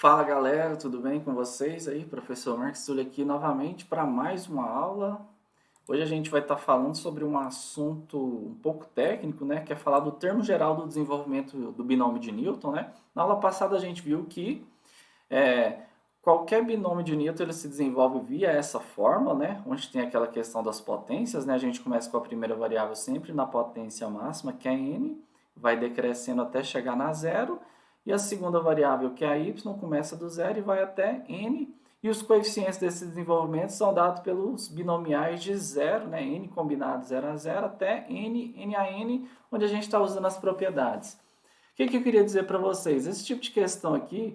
Fala galera, tudo bem com vocês aí? Professor Marcos Tulio aqui novamente para mais uma aula. Hoje a gente vai estar falando sobre um assunto um pouco técnico, né? Que é falar do termo geral do desenvolvimento do binômio de Newton, né? Na aula passada a gente viu que é, qualquer binômio de Newton ele se desenvolve via essa fórmula, né? Onde tem aquela questão das potências, né? A gente começa com a primeira variável sempre na potência máxima, que é n, vai decrescendo até chegar na zero. E a segunda variável, que é a y, começa do zero e vai até n. E os coeficientes desse desenvolvimento são dados pelos binomiais de zero, né? N combinado 0 a 0 até n a n, onde a gente está usando as propriedades. O que eu queria dizer para vocês? Esse tipo de questão aqui,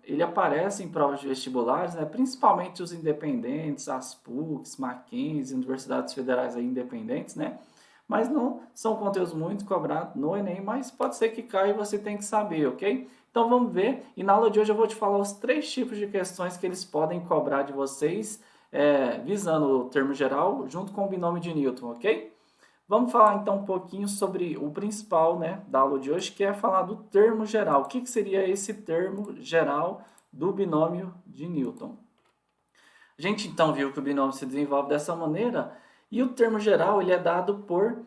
ele aparece em provas de vestibulares, né? Principalmente os independentes, as PUCs, Mackenzie, universidades federais aí independentes, né? Mas não são conteúdos muito cobrados no Enem, mas pode ser que caia e você tem que saber, ok? Então vamos ver, e na aula de hoje eu vou te falar os 3 tipos de questões que eles podem cobrar de vocês, visando o termo geral, junto com o binômio de Newton, ok? Vamos falar então um pouquinho sobre o principal, né, da aula de hoje, que é falar do termo geral. O que seria esse termo geral do binômio de Newton? A gente então viu que o binômio se desenvolve dessa maneira, e o termo geral ele é dado por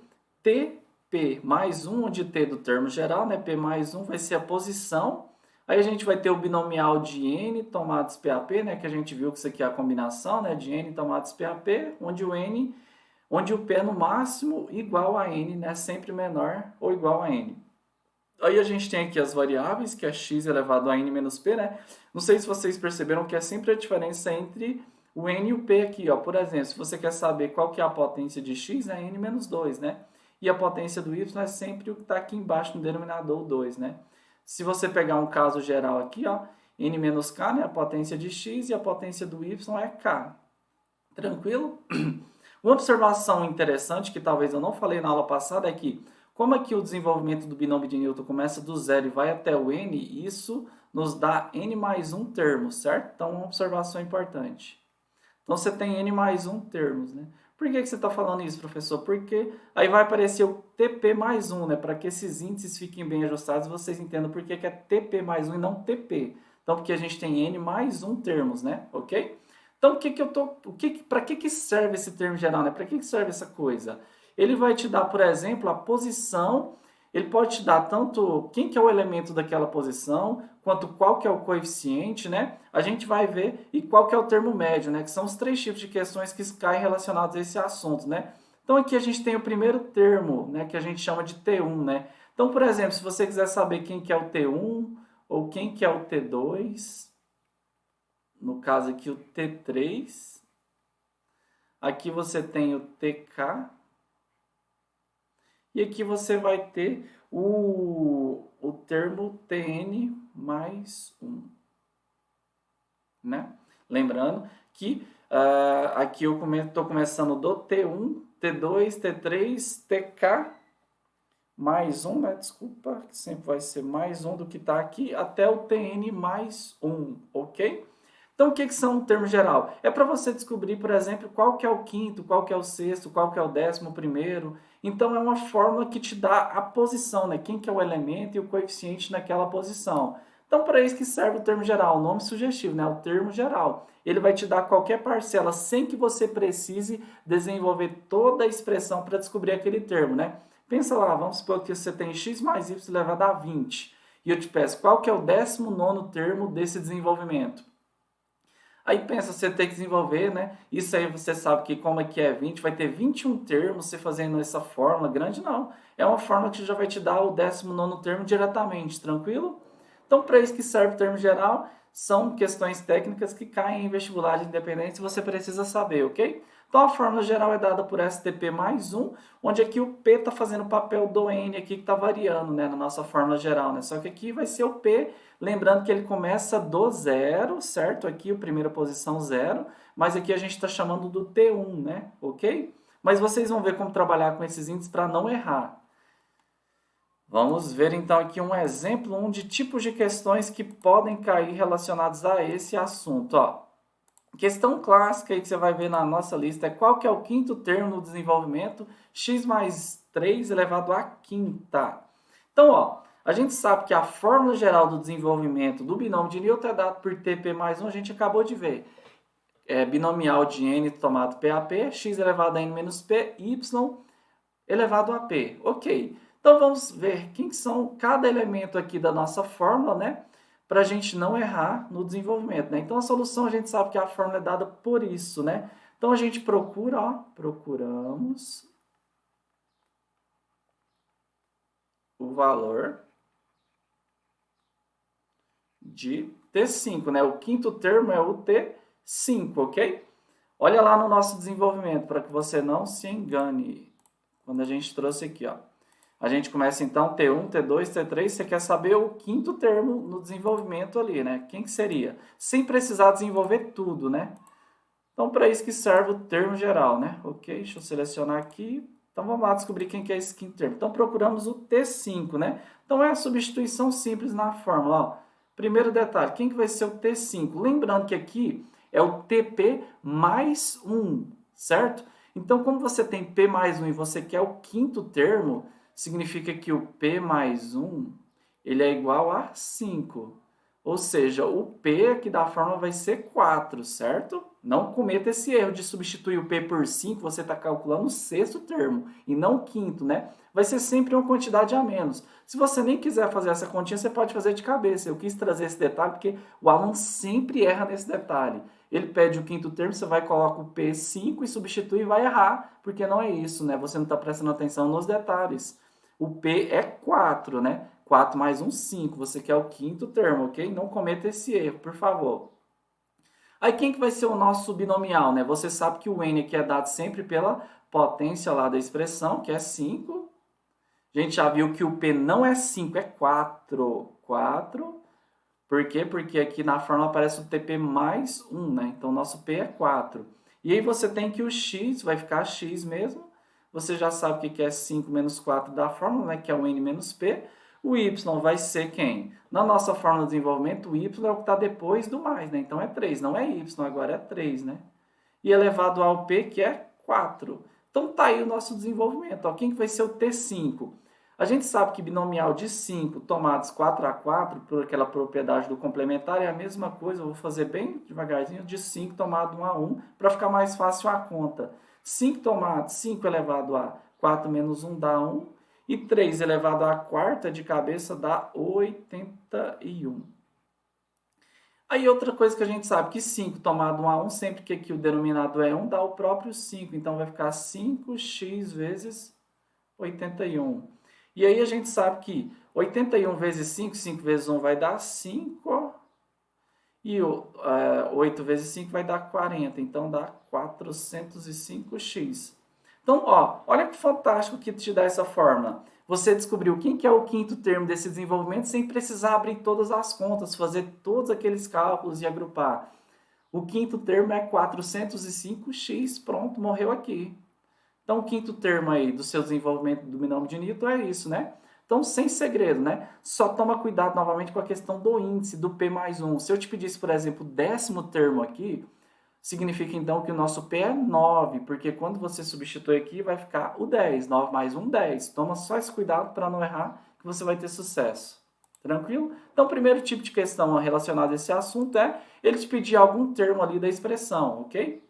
TP mais 1, onde T do termo geral, né, P mais 1 vai ser a posição. Aí a gente vai ter o binomial de N tomados PAP, né, que a gente viu que isso aqui é a combinação, né, de N tomados PAP, onde o P é no máximo igual a N, né, sempre menor ou igual a N. Aí a gente tem aqui as variáveis, que é x elevado a n menos p, né? Não sei se vocês perceberam que é sempre a diferença entre o n e o p aqui, ó. Por exemplo, se você quer saber qual que é a potência de x, é n menos 2, né? E a potência do y é sempre o que está aqui embaixo no denominador 2, né? Se você pegar um caso geral aqui, ó, n menos k, né? A potência de x e a potência do y é k. Tranquilo? Uma observação interessante, que talvez eu não falei na aula passada, é que como aqui o desenvolvimento do binômio de Newton começa do zero e vai até o n, isso nos dá n mais 1 termos, certo? Então, uma observação importante. Então, você tem n mais 1 termos, né? Por que você está falando isso, professor? Porque aí vai aparecer o TP mais 1, né? Para que esses índices fiquem bem ajustados, vocês entendam por que é TP mais 1 e não TP. Então, porque a gente tem n mais 1 termos, né? Ok? Então, para que serve esse termo geral, né? Para que serve essa coisa? Ele vai te dar, por exemplo, a posição, ele pode te dar tanto quem que é o elemento daquela posição, quanto qual que é o coeficiente, né? A gente vai ver e qual que é o termo médio, né? Que são os 3 tipos de questões que caem relacionados a esse assunto, né? Então aqui a gente tem o primeiro termo, né? Que a gente chama de T1, né? Então, por exemplo, se você quiser saber quem que é o T1 ou quem que é o T2, no caso aqui o T3, aqui você tem o TK, e aqui você vai ter o termo Tn mais 1. Né? Lembrando que aqui eu estou começando do T1, T2, T3, TK mais 1, né? Desculpa, que sempre vai ser mais 1 do que está aqui, até o Tn mais 1, ok? Então, o que são um termo geral? É para você descobrir, por exemplo, qual que é o quinto, qual que é o sexto, qual que é o 11º. Então, é uma fórmula que te dá a posição, né? Quem que é o elemento e o coeficiente naquela posição. Então, para isso que serve o termo geral, o nome sugestivo, né? O termo geral. Ele vai te dar qualquer parcela sem que você precise desenvolver toda a expressão para descobrir aquele termo, né? Pensa lá, vamos supor que você tem x mais y elevado a 20. E eu te peço, qual que é o 19º termo desse desenvolvimento? Aí pensa, você tem que desenvolver, né? Isso aí você sabe que como é que é 20, vai ter 21 termos, você fazendo essa fórmula grande, não. É uma fórmula que já vai te dar o 19º termo diretamente, tranquilo? Então, para isso que serve o termo geral, são questões técnicas que caem em vestibular de independente, você precisa saber, ok? Então, a fórmula geral é dada por STP mais 1, onde aqui o P está fazendo o papel do N aqui, que está variando, né, na nossa fórmula geral, né? Só que aqui vai ser o P, lembrando que ele começa do zero, certo? Aqui a primeira posição 0, mas aqui a gente está chamando do T1, né? Ok? Mas vocês vão ver como trabalhar com esses índices para não errar. Vamos ver então aqui um exemplo de tipos de questões que podem cair relacionados a esse assunto. Ó, questão clássica aí que você vai ver na nossa lista é qual que é o quinto termo no desenvolvimento? X mais 3 elevado à quinta. Então, ó, A gente sabe que a fórmula geral do desenvolvimento do binômio de Newton é dado por TP mais 1, a gente acabou de ver. É binomial de n tomado PAP, x elevado a n menos p, y elevado a p. Ok. Então vamos ver quem são cada elemento aqui da nossa fórmula, né? Para a gente não errar no desenvolvimento, né? Então a solução a gente sabe que a fórmula é dada por isso, né? Então a gente procura, ó, procuramos o valor de T5, né? O quinto termo é o T5, ok? Olha lá no nosso desenvolvimento, para que você não se engane. Quando a gente trouxe aqui, ó. A gente começa então T1, T2, T3, você quer saber o quinto termo no desenvolvimento ali, né? Quem que seria? Sem precisar desenvolver tudo, né? Então, para isso que serve o termo geral, né? Ok, deixa eu selecionar aqui. Então, vamos lá descobrir quem que é esse quinto termo. Então, procuramos o T5, né? Então, é a substituição simples na fórmula, ó. Primeiro detalhe, quem que vai ser o T5? Lembrando que aqui é o TP mais 1, certo? Então, como você tem P mais 1 e você quer o quinto termo, significa que o P mais 1 ele é igual a 5. Ou seja, o P aqui da fórmula vai ser 4, certo? Não cometa esse erro de substituir o P por 5, você está calculando o sexto termo e não o quinto, né? Vai ser sempre uma quantidade a menos. Se você nem quiser fazer essa continha, você pode fazer de cabeça. Eu quis trazer esse detalhe porque o aluno sempre erra nesse detalhe. Ele pede o quinto termo, você vai colocar o P5 e substitui e vai errar, porque não é isso, né? Você não está prestando atenção nos detalhes. O P é 4, né? 4 mais 1, 5. Você quer o quinto termo, ok? Não cometa esse erro, por favor. Aí quem que vai ser o nosso binomial, né? Você sabe que o n aqui é dado sempre pela potência lá da expressão, que é 5. A gente já viu que o P não é 5, é 4. 4. Por quê? Porque aqui na fórmula aparece o TP mais 1, né? Então, nosso P é 4. E aí você tem que o x, vai ficar x mesmo. Você já sabe o que é 5 menos 4 da fórmula, né? Que é o n menos p. O y vai ser quem? Na nossa fórmula de desenvolvimento, o y é o que está depois do mais, né? Então, é 3, não é y, agora é 3, né? E elevado ao p, que é 4. Então, tá aí o nosso desenvolvimento. Ó. Quem que vai ser o T5? A gente sabe que binomial de 5 tomados 4 a 4, por aquela propriedade do complementar, é a mesma coisa. Eu vou fazer bem devagarzinho, de 5 tomado 1 a 1, para ficar mais fácil a conta. 5 tomado 5 elevado a 4 menos 1 dá 1. E 3 elevado à quarta de cabeça dá 81. Aí outra coisa que a gente sabe, que 5 tomado 1 a 1, sempre que aqui o denominador é 1, dá o próprio 5. Então, vai ficar 5x vezes 81. E aí a gente sabe que 81 vezes 5, 5 vezes 1 vai dar 5. E 8 vezes 5 vai dar 40. Então, dá 405x. Então, ó, olha que fantástico que te dá essa fórmula. Você descobriu quem que é o quinto termo desse desenvolvimento sem precisar abrir todas as contas, fazer todos aqueles cálculos e agrupar. O quinto termo é 405x, pronto, morreu aqui. Então, o quinto termo aí do seu desenvolvimento do binômio de Newton é isso, né? Então, sem segredo, né? Só toma cuidado novamente com a questão do índice, do P mais 1. Se eu te pedisse, por exemplo, o décimo termo aqui, significa então que o nosso P é 9, porque quando você substitui aqui, vai ficar o 10. 9 mais 1, 10. Toma só esse cuidado para não errar, que você vai ter sucesso. Tranquilo? Então, o primeiro tipo de questão relacionada a esse assunto é ele te pedir algum termo ali da expressão, ok?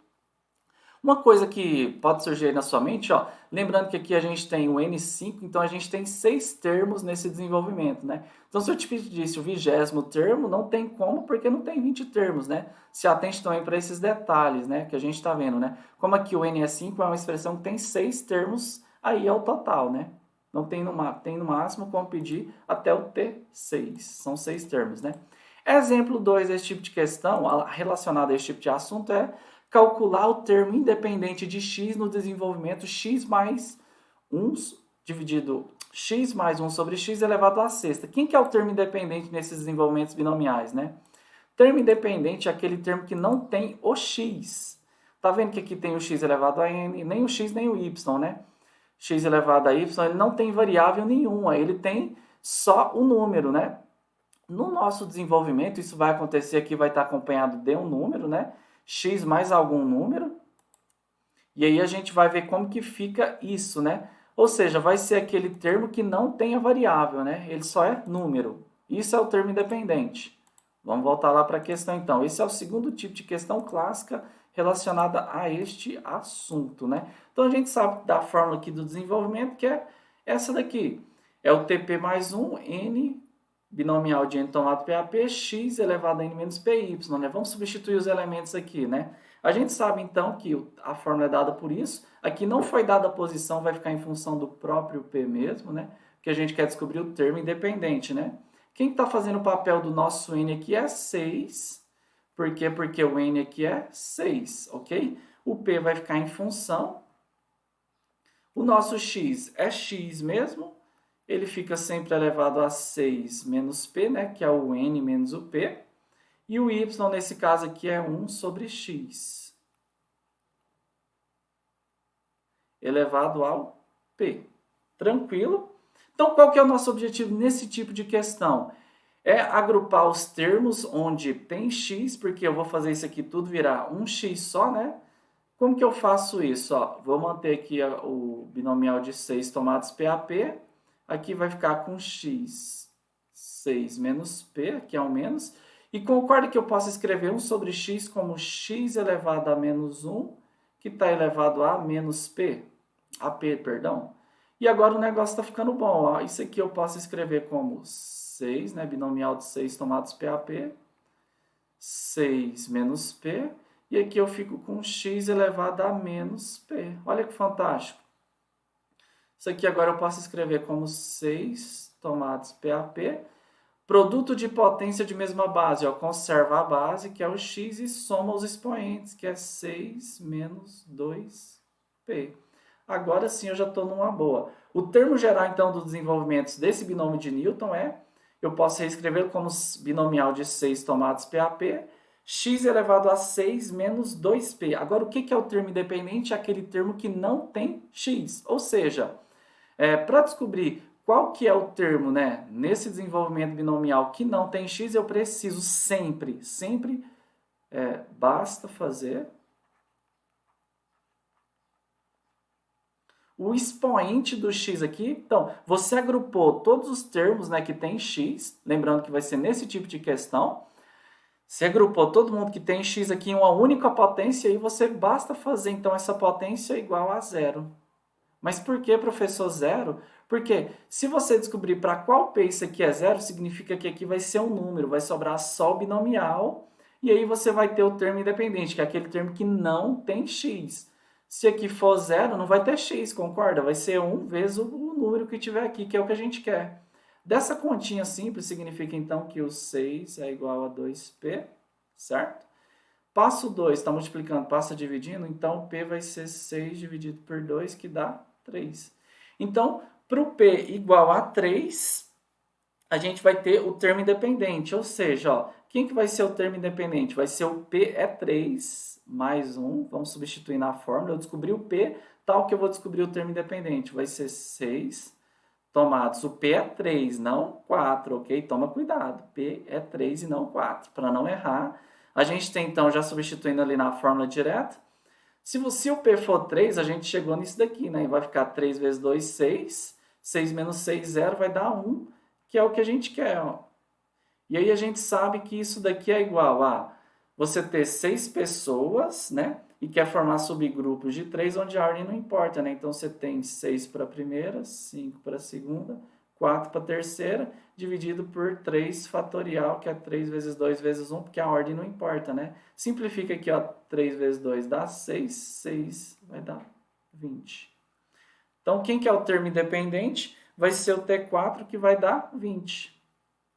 Uma coisa que pode surgir aí na sua mente, ó, lembrando que aqui a gente tem o N5, então a gente tem 6 termos nesse desenvolvimento, né? Então, se eu te pedisse o 20º termo, não tem como, porque não tem 20 termos, né? Se atente também para esses detalhes, né, que a gente está vendo, né? Como aqui o N é 5, é uma expressão que tem 6 termos aí ao total, né? Não tem no máximo como pedir até o T6, são 6 termos, né? Exemplo 2 desse tipo de questão, relacionado a esse tipo de assunto, é calcular o termo independente de x no desenvolvimento x mais 1 dividido x mais 1 sobre x elevado à sexta. Quem que é o termo independente nesses desenvolvimentos binomiais, né? Termo independente é aquele termo que não tem o x. Tá vendo que aqui tem o x elevado a n, nem o x nem o y, né? X elevado a y, ele não tem variável nenhuma, ele tem só o número, né? No nosso desenvolvimento, isso vai acontecer aqui, vai estar acompanhado de um número, né? X mais algum número. E aí a gente vai ver como que fica isso, né? Ou seja, vai ser aquele termo que não tem a variável, né? Ele só é número. Isso é o termo independente. Vamos voltar lá para a questão então. Esse é o segundo tipo de questão clássica relacionada a este assunto, né? Então a gente sabe da fórmula aqui do desenvolvimento, que é essa daqui. É o TP mais 1, N, binomial de N tomado PAP, X elevado a N menos PY, né? Vamos substituir os elementos aqui, né? A gente sabe então que a fórmula é dada por isso. Aqui não foi dada a posição, vai ficar em função do próprio P mesmo, né? Porque a gente quer descobrir o termo independente, né? Quem está fazendo o papel do nosso N aqui é 6. Por quê? Porque o N aqui é 6, ok? O P vai ficar em função. O nosso X é X mesmo. Ele fica sempre elevado a 6 menos P, né? Que é o N menos o P. E o Y, nesse caso aqui, é 1 sobre X. Elevado ao P. Tranquilo? Então, qual que é o nosso objetivo nesse tipo de questão? É agrupar os termos onde tem x, porque eu vou fazer isso aqui tudo virar um x só, né? Como que eu faço isso? Ó, vou manter aqui o binomial de 6 tomados PAP. Aqui vai ficar com x, 6 menos p, que é o menos. E concorda que eu posso escrever 1 sobre x como x elevado a menos 1, que está elevado a menos p, a p, perdão. E agora o negócio está ficando bom. Ó. Isso aqui eu posso escrever como 6, né? Binomial de 6 tomados PAP, 6 menos P, e aqui eu fico com x elevado a menos P. Olha que fantástico. Isso aqui agora eu posso escrever como 6 tomados PAP, produto de potência de mesma base, ó, conserva a base, que é o x, e soma os expoentes, que é 6 menos 2P. Agora sim eu já estou numa boa. O termo geral, então, dos desenvolvimentos desse binômio de Newton eu posso reescrever como binomial de 6 tomados PAP, x elevado a 6 menos 2p. Agora, o que é o termo independente? É aquele termo que não tem x. Ou seja, para descobrir qual que é o termo, né, nesse desenvolvimento binomial que não tem x, eu preciso sempre basta fazer o expoente do x aqui. Então, você agrupou todos os termos, né, que tem x, lembrando que vai ser nesse tipo de questão. Você agrupou todo mundo que tem x aqui em uma única potência e você basta fazer, então, essa potência igual a zero. Mas por que, professor, zero? Porque se você descobrir para qual p isso aqui é zero, significa que aqui vai ser um número, vai sobrar só o binomial, e aí você vai ter o termo independente, que é aquele termo que não tem x. Se aqui for zero, não vai ter x, concorda? Vai ser 1 vezes o número que tiver aqui, que é o que a gente quer. Dessa continha simples, significa então que o 6 é igual a 2p, certo? Passo 2, está multiplicando, passa dividindo, então P vai ser 6 dividido por 2, que dá 3. Então, para o P igual a 3, a gente vai ter o termo independente, ou seja, ó, quem que vai ser o termo independente? Vai ser o P é 3 mais 1, vamos substituir na fórmula, eu descobri o P, tal que eu vou descobrir o termo independente, vai ser 6 tomados, o P é 3, não 4, ok? Toma cuidado, P é 3 e não 4, para não errar. A gente tem, então, já substituindo ali na fórmula direta. Se o P for 3, a gente chegou nisso daqui, né? Vai ficar 3 vezes 2, 6. 6 menos 6, 0, vai dar 1, que é o que a gente quer, ó. E aí a gente sabe que isso daqui é igual a você ter 6 pessoas, né? E quer formar subgrupos de 3, onde a ordem não importa, né? Então, você tem 6 para a primeira, 5 para a segunda, 4 para a terceira, dividido por 3 fatorial, que é 3 vezes 2 vezes 1, porque a ordem não importa, né? Simplifica aqui, ó, 3 vezes 2 dá 6, 6 vai dar 20. Então, quem que é o termo independente? Vai ser o T4, que vai dar 20,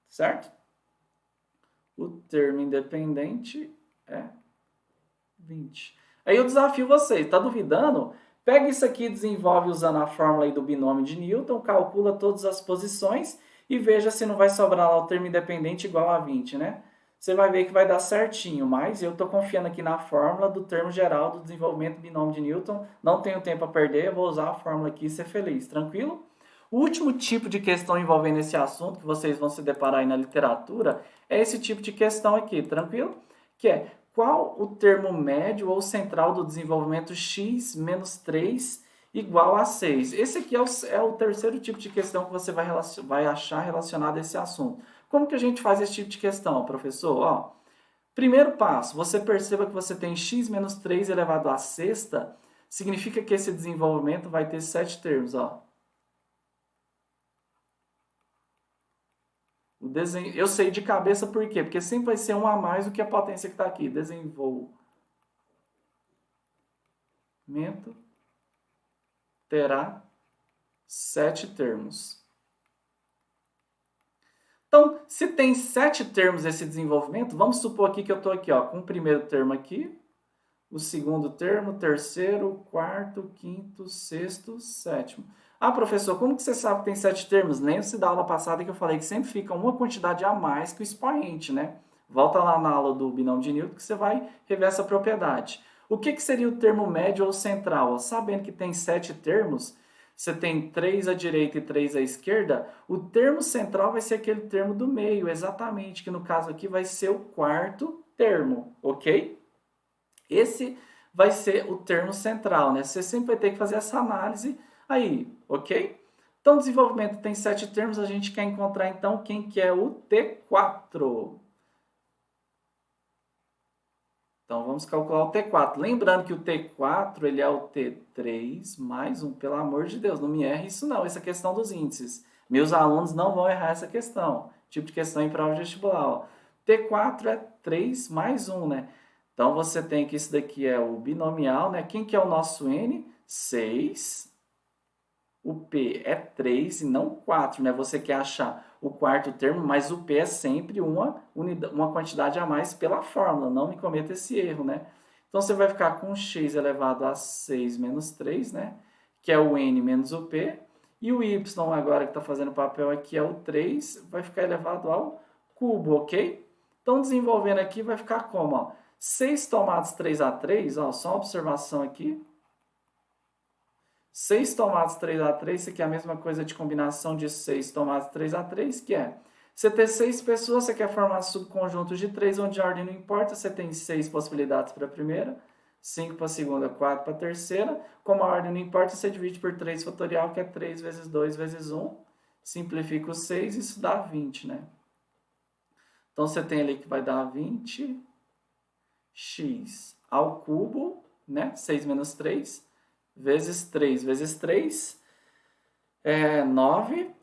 certo? O termo independente é 20. Aí eu desafio vocês, tá duvidando? Pega isso aqui e desenvolve usando a fórmula aí do binômio de Newton, calcula todas as posições e veja se não vai sobrar lá o termo independente igual a 20, né? Você vai ver que vai dar certinho, mas eu estou confiando aqui na fórmula do termo geral do desenvolvimento do binômio de Newton. Não tenho tempo a perder, eu vou usar a fórmula aqui e ser feliz, tranquilo? O último tipo de questão envolvendo esse assunto que vocês vão se deparar aí na literatura é esse tipo de questão aqui, tranquilo? Que é qual o termo médio ou central do desenvolvimento x menos 3 igual a 6. Esse aqui é o terceiro tipo de questão que você vai achar relacionado a esse assunto. Como que a gente faz esse tipo de questão, professor? Ó, primeiro passo, você perceba que você tem x menos 3 elevado à sexta, significa que esse desenvolvimento vai ter 7 termos, ó. Eu sei de cabeça por quê? Porque sempre vai ser um a mais do que a potência que está aqui. Desenvolvimento terá 7 termos. Então, se tem 7 termos esse desenvolvimento, vamos supor aqui que eu estou aqui, ó, com o primeiro termo aqui, o segundo termo, o terceiro, o quarto, o quinto, o sexto, o sétimo. Ah, professor, como que você sabe que tem 7 termos? Lembre-se da aula passada que eu falei que sempre fica uma quantidade a mais que o expoente, né? Volta lá na aula do binômio de Newton que você vai rever essa propriedade. O que seria o termo médio ou central? Sabendo que tem 7 termos, você tem 3 à direita e 3 à esquerda, o termo central vai ser aquele termo do meio, exatamente, que no caso aqui vai ser o quarto termo, ok? Esse vai ser o termo central, né? Você sempre vai ter que fazer essa análise aí, ok? Então, desenvolvimento tem 7 termos, a gente quer encontrar então quem que é o T4. Então, vamos calcular o T4. Lembrando que o T4 ele é o T3 mais 1. Pelo amor de Deus, não me erre isso não, essa questão dos índices. Meus alunos não vão errar essa questão. Tipo de questão em prova vestibular. Ó. T4 é 3 mais 1, né? Então, você tem que isso daqui é o binomial, né? Quem que é o nosso N? 6. O P é 3 e não 4, né? Você quer achar o quarto termo, mas o P é sempre uma quantidade a mais pela fórmula. Não me cometa esse erro, né? Então, você vai ficar com x elevado a 6 menos 3, né? Que é o N menos o P. E o Y agora que está fazendo papel aqui é o 3, vai ficar elevado ao cubo, ok? Então, desenvolvendo aqui, vai ficar como? Ó, 6 tomados 3 a 3, ó, só uma observação aqui. 6 tomados 3 a 3, isso aqui é a mesma coisa de combinação de 6 tomados 3 a 3, que é, você ter 6 pessoas, você quer formar subconjuntos de 3, onde a ordem não importa, você tem 6 possibilidades para a primeira, 5 para a segunda, 4 para a terceira, como a ordem não importa, você divide por 3 fatorial, que é 3 vezes 2 vezes 1, simplifica o 6, isso dá 20, né? Então, você tem ali que vai dar 20x ao cubo, né? 6 menos 3, vezes 3 vezes 3 é 9,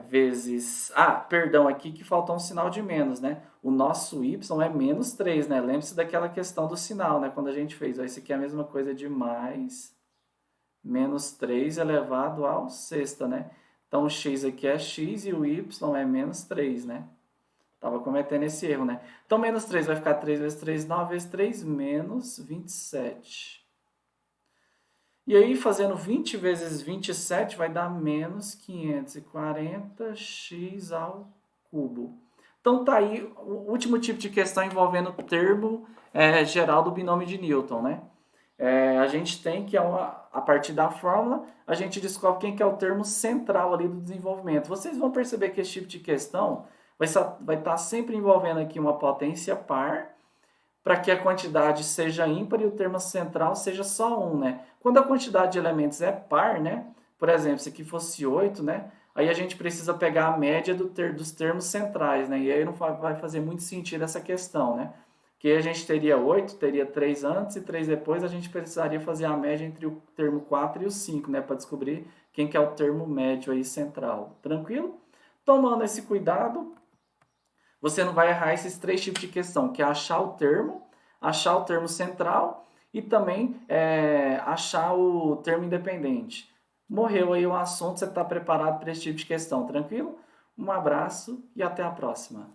vezes... Ah, perdão, aqui que faltou um sinal de menos, né? O nosso y é menos 3, né? Lembre-se daquela questão do sinal, né? Quando a gente fez, ó, isso aqui é a mesma coisa de mais menos 3 elevado ao sexta, né? Então, o x aqui é x e o y é menos 3, né? Tava cometendo esse erro, né? Então, menos 3 vai ficar 3 vezes 3, 9 vezes 3, menos 27. E aí, fazendo 20 vezes 27, vai dar menos 540x ao cubo. Então, tá aí o último tipo de questão envolvendo o termo geral do binômio de Newton, né? A gente tem que, a partir da fórmula, a gente descobre quem que é o termo central ali do desenvolvimento. Vocês vão perceber que esse tipo de questão vai estar sempre envolvendo aqui uma potência par, para que a quantidade seja ímpar e o termo central seja só 1, né? Quando a quantidade de elementos é par, né? Por exemplo, se aqui fosse 8, né? Aí a gente precisa pegar a média dos termos centrais, né? E aí não vai fazer muito sentido essa questão, né? Que a gente teria 8, teria 3 antes e 3 depois, a gente precisaria fazer a média entre o termo 4 e o 5, né? Para descobrir quem que é o termo médio aí central. Tranquilo? Tomando esse cuidado, você não vai errar esses 3 tipos de questão, que é achar o termo central e também achar o termo independente. Morreu aí o assunto, você está preparado para esse tipo de questão, tranquilo? Um abraço e até a próxima.